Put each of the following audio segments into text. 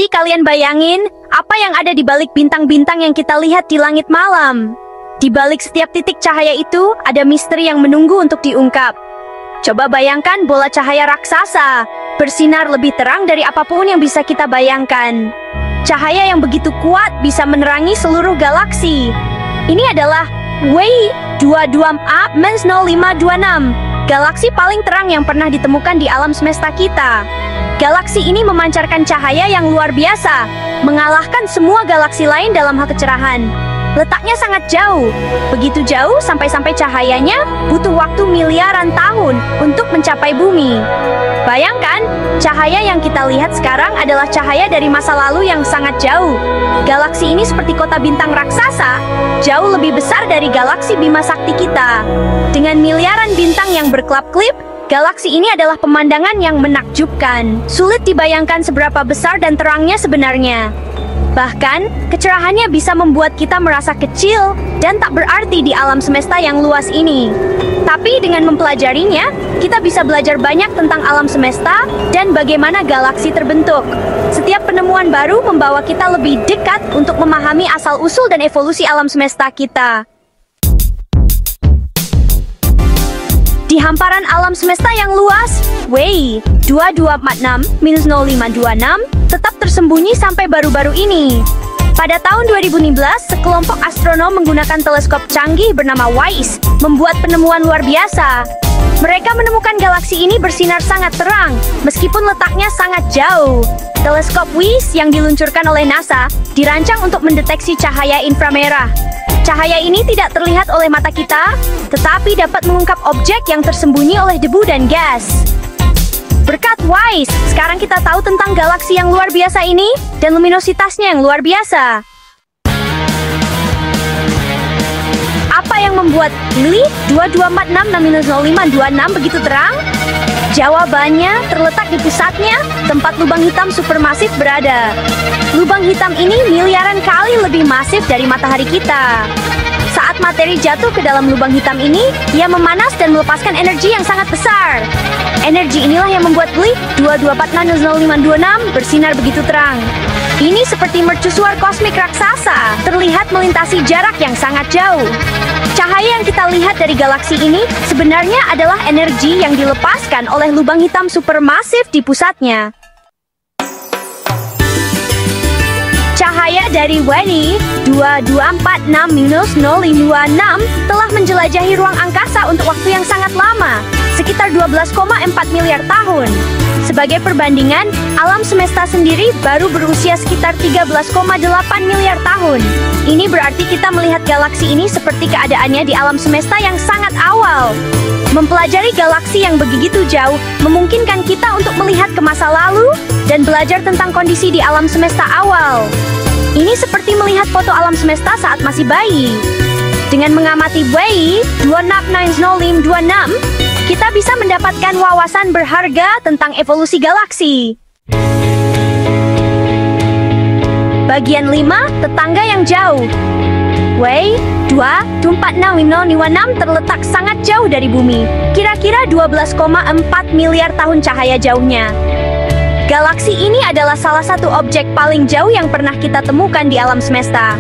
Jadi kalian bayangin, apa yang ada di balik bintang-bintang yang kita lihat di langit malam. Di balik setiap titik cahaya itu, ada misteri yang menunggu untuk diungkap. Coba bayangkan bola cahaya raksasa, bersinar lebih terang dari apapun yang bisa kita bayangkan. Cahaya yang begitu kuat bisa menerangi seluruh galaksi. Ini adalah WEI-22A-0526, galaksi paling terang yang pernah ditemukan di alam semesta kita. Galaksi ini memancarkan cahaya yang luar biasa, mengalahkan semua galaksi lain dalam hal kecerahan. Letaknya sangat jauh, begitu jauh sampai-sampai cahayanya butuh waktu miliaran tahun untuk mencapai bumi. Bayangkan, cahaya yang kita lihat sekarang adalah cahaya dari masa lalu yang sangat jauh. Galaksi ini seperti kota bintang raksasa, jauh lebih besar dari galaksi Bima Sakti kita. Dengan miliaran bintang yang berkelap-kelip, galaksi ini adalah pemandangan yang menakjubkan. Sulit dibayangkan seberapa besar dan terangnya sebenarnya. Bahkan, kecerahannya bisa membuat kita merasa kecil dan tak berarti di alam semesta yang luas ini. Tapi dengan mempelajarinya, kita bisa belajar banyak tentang alam semesta dan bagaimana galaksi terbentuk. Setiap penemuan baru membawa kita lebih dekat untuk memahami asal-usul dan evolusi alam semesta kita. Di hamparan alam semesta yang luas, WEI-2246-0526 tetap tersembunyi sampai baru-baru ini. Pada tahun 2015, sekelompok astronom menggunakan teleskop canggih bernama WISE membuat penemuan luar biasa. Mereka menemukan galaksi ini bersinar sangat terang, meskipun letaknya sangat jauh. Teleskop WISE yang diluncurkan oleh NASA dirancang untuk mendeteksi cahaya inframerah. Cahaya ini tidak terlihat oleh mata kita, tetapi dapat mengungkap objek yang tersembunyi oleh debu dan gas. Berkat WISE, sekarang kita tahu tentang galaksi yang luar biasa ini dan luminositasnya yang luar biasa. Apa yang membuat WEI-2246-0526 begitu terang? Jawabannya terletak di pusatnya, tempat lubang hitam supermasif berada. Lubang hitam ini miliaran kali lebih masif dari matahari kita. Saat materi jatuh ke dalam lubang hitam ini, ia memanas dan melepaskan energi yang sangat besar. Energi inilah yang membuat WEI-2246-0526 bersinar begitu terang. Ini seperti mercusuar kosmik raksasa, terlihat melintasi jarak yang sangat jauh. Cahaya yang kita lihat dari galaksi ini sebenarnya adalah energi yang dilepaskan oleh lubang hitam supermasif di pusatnya. Cahaya dari WEI-2246-0526 telah menjelajahi ruang angkasa untuk waktu yang sangat lama, sekitar 12,4 miliar tahun. Sebagai perbandingan, alam semesta sendiri baru berusia sekitar 13,8 miliar tahun. Ini berarti kita melihat galaksi ini seperti keadaannya di alam semesta yang sangat awal. Mempelajari galaksi yang begitu jauh memungkinkan kita untuk melihat ke masa lalu dan belajar tentang kondisi di alam semesta awal. Ini seperti melihat foto alam semesta saat masih bayi. Dengan mengamati WEI-2246-0526, kita bisa mendapatkan wawasan berharga tentang evolusi galaksi. Bagian 5, tetangga yang jauh. WEI-2246-0526 terletak sangat jauh dari bumi, kira-kira 12,4 miliar tahun cahaya jauhnya. Galaksi ini adalah salah satu objek paling jauh yang pernah kita temukan di alam semesta.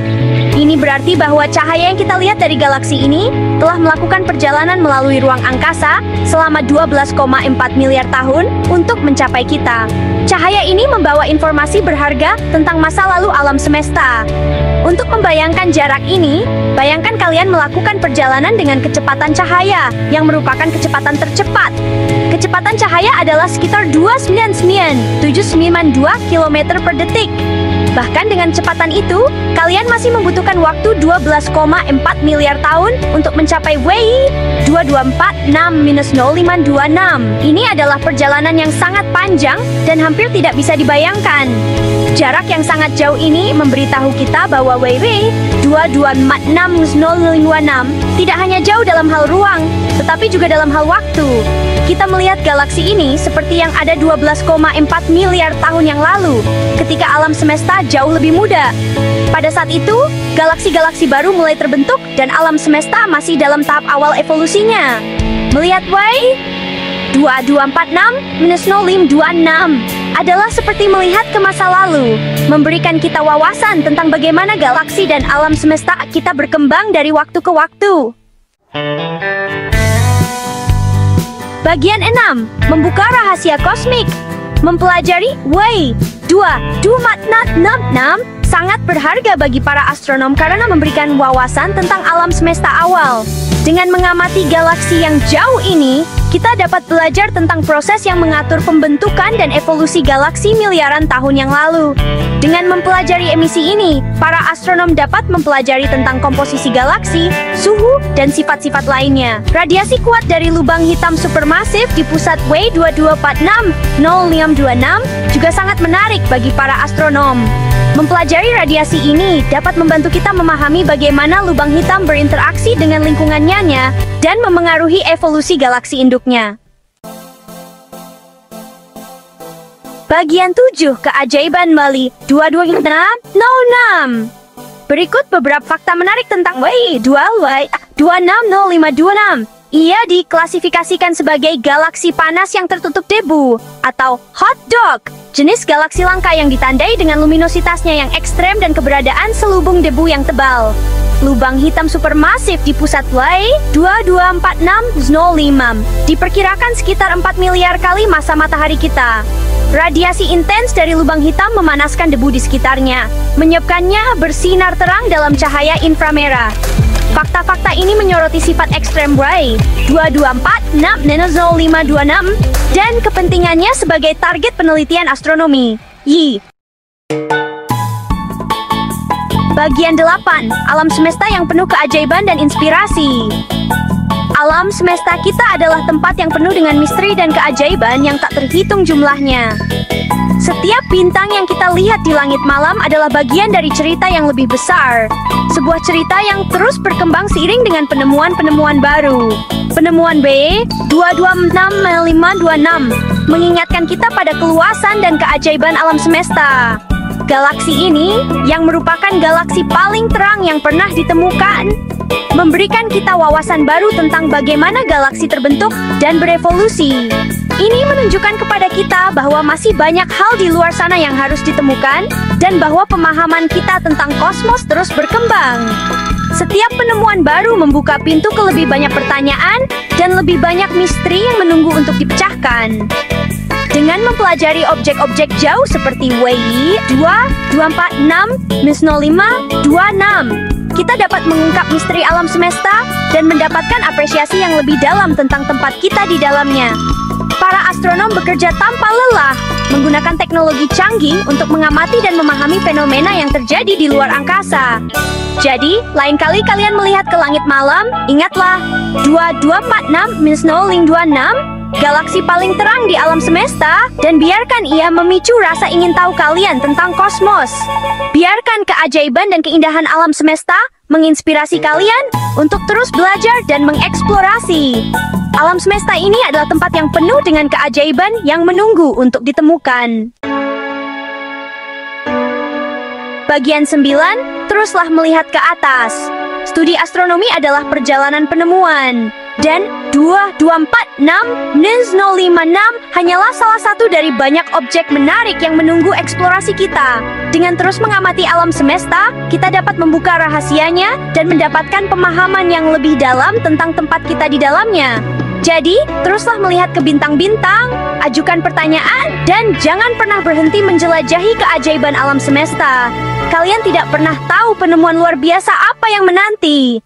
Ini berarti bahwa cahaya yang kita lihat dari galaksi ini telah melakukan perjalanan melalui ruang angkasa selama 12,4 miliar tahun untuk mencapai kita. Cahaya ini membawa informasi berharga tentang masa lalu alam semesta. Untuk membayangkan jarak ini, bayangkan kalian melakukan perjalanan dengan kecepatan cahaya yang merupakan kecepatan tercepat. Kecepatan cahaya adalah sekitar 299,792 km per detik. Bahkan dengan kecepatan itu, kalian masih membutuhkan waktu 12,4 miliar tahun untuk mencapai WEI-2246-0526. Ini adalah perjalanan yang sangat panjang dan hampir tidak bisa dibayangkan. Jarak yang sangat jauh ini memberitahu kita bahwa WEI-2246-0526 tidak hanya jauh dalam hal ruang, tetapi juga dalam hal waktu. Kita melihat galaksi ini seperti yang ada 12,4 miliar tahun yang lalu, ketika alam semesta jauh lebih muda. Pada saat itu, galaksi-galaksi baru mulai terbentuk dan alam semesta masih dalam tahap awal evolusinya. Melihat WEI-2246-0526, adalah seperti melihat ke masa lalu, memberikan kita wawasan tentang bagaimana galaksi dan alam semesta kita berkembang dari waktu ke waktu. Bagian 6. Membuka rahasia kosmik. Mempelajari W2.6 sangat berharga bagi para astronom karena memberikan wawasan tentang alam semesta awal. Dengan mengamati galaksi yang jauh ini, kita dapat belajar tentang proses yang mengatur pembentukan dan evolusi galaksi miliaran tahun yang lalu. Dengan mempelajari emisi ini, para astronom dapat mempelajari tentang komposisi galaksi, suhu, dan sifat-sifat lainnya. Radiasi kuat dari lubang hitam supermasif di pusat W2246026 juga sangat menarik bagi para astronom. Mempelajari radiasi ini dapat membantu kita memahami bagaimana lubang hitam berinteraksi dengan lingkungannya dan memengaruhi evolusi galaksi induknya. Bagian 7. Keajaiban Bali 22606. Berikut beberapa fakta menarik tentang W2260526. Ia diklasifikasikan sebagai galaksi panas yang tertutup debu, atau hot dog. Jenis galaksi langka yang ditandai dengan luminositasnya yang ekstrem dan keberadaan selubung debu yang tebal. Lubang hitam supermasif di pusat W2246026 diperkirakan sekitar 4 miliar kali massa matahari kita. Radiasi intens dari lubang hitam memanaskan debu di sekitarnya, menyebabkannya bersinar terang dalam cahaya inframerah. Fakta-fakta ini menyoroti sifat ekstrem W224600526 dan kepentingannya sebagai target penelitian astronomi. Bagian 8. Alam semesta yang penuh keajaiban dan inspirasi. Alam semesta kita adalah tempat yang penuh dengan misteri dan keajaiban yang tak terhitung jumlahnya. Setiap bintang yang kita lihat di langit malam adalah bagian dari cerita yang lebih besar. Sebuah cerita yang terus berkembang seiring dengan penemuan-penemuan baru. Penemuan B2260526 mengingatkan kita pada keluasan dan keajaiban alam semesta. Galaksi ini, yang merupakan galaksi paling terang yang pernah ditemukan, memberikan kita wawasan baru tentang bagaimana galaksi terbentuk dan berevolusi. Ini menunjukkan kepada kita bahwa masih banyak hal di luar sana yang harus ditemukan, dan bahwa pemahaman kita tentang kosmos terus berkembang. Setiap penemuan baru membuka pintu ke lebih banyak pertanyaan, dan lebih banyak misteri yang menunggu untuk dipecahkan. Dengan mempelajari objek-objek jauh seperti W224600526, kita dapat mengungkap misteri alam semesta dan mendapatkan apresiasi yang lebih dalam tentang tempat kita di dalamnya. Para astronom bekerja tanpa lelah, menggunakan teknologi canggih untuk mengamati dan memahami fenomena yang terjadi di luar angkasa. Jadi, lain kali kalian melihat ke langit malam, ingatlah, 2246026, galaksi paling terang di alam semesta, dan biarkan ia memicu rasa ingin tahu kalian tentang kosmos. Biarkan keajaiban dan keindahan alam semesta menginspirasi kalian untuk terus belajar dan mengeksplorasi. Alam semesta ini adalah tempat yang penuh dengan keajaiban yang menunggu untuk ditemukan. Bagian 9, teruslah melihat ke atas. Studi astronomi adalah perjalanan penemuan. Dan 2246056 hanyalah salah satu dari banyak objek menarik yang menunggu eksplorasi kita. Dengan terus mengamati alam semesta, kita dapat membuka rahasianya dan mendapatkan pemahaman yang lebih dalam tentang tempat kita di dalamnya. Jadi, teruslah melihat ke bintang-bintang, ajukan pertanyaan, dan jangan pernah berhenti menjelajahi keajaiban alam semesta. Kalian tidak pernah tahu penemuan luar biasa apa yang menanti.